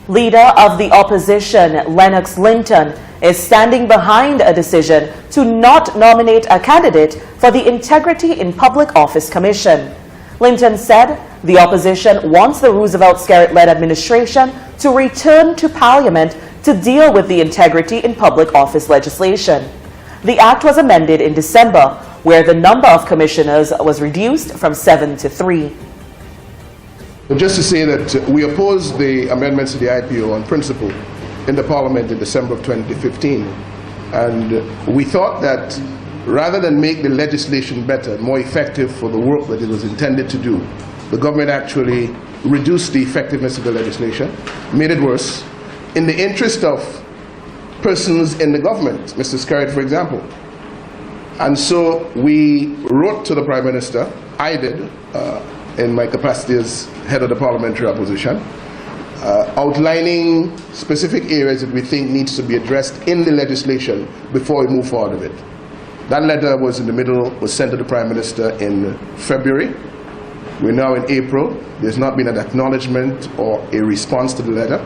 Leader of the opposition, Lennox Linton, is standing behind a decision to not nominate a candidate for the Integrity in Public Office Commission. Linton said the opposition wants the Roosevelt Skerrit-led administration to return to Parliament to deal with the Integrity in Public Office legislation. The act was amended in December, where the number of commissioners was reduced from 7 to 3. Just to say that we opposed the amendments to the IPO on principle in the Parliament in December of 2015. And we thought that rather than make the legislation better, more effective for the work that it was intended to do, the government actually reduced the effectiveness of the legislation, made it worse, in the interest of persons in the government, Mr. Skerrit, for example. And so we wrote to the Prime Minister, I did, in my capacity as head of the parliamentary opposition, outlining specific areas that we think needs to be addressed in the legislation before we move forward with it. That letter was sent to the Prime Minister in February. We're now in April. There's not been an acknowledgement or a response to the letter.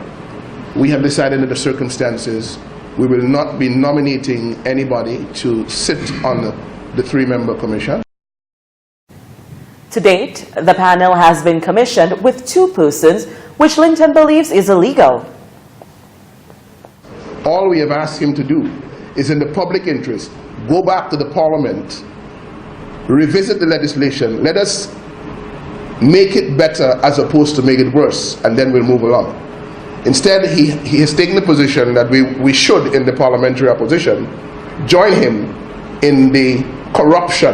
We have decided in the circumstances we will not be nominating anybody to sit on the three-member commission. To date, the panel has been commissioned with 2 persons, which Linton believes is illegal. All we have asked him to do is, in the public interest, go back to the Parliament, revisit the legislation, let us make it better as opposed to make it worse, and then we'll move along. Instead, he has taken the position that we should, in the parliamentary opposition, join him in the corruption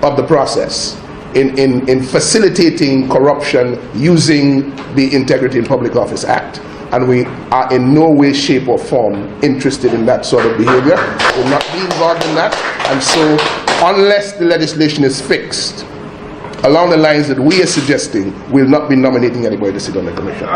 of the process, in facilitating corruption using the Integrity in Public Office Act. And we are in no way, shape or form interested in that sort of behavior. We'll not be involved in that. And so unless the legislation is fixed along the lines that we are suggesting, we'll not be nominating anybody to sit on the commission.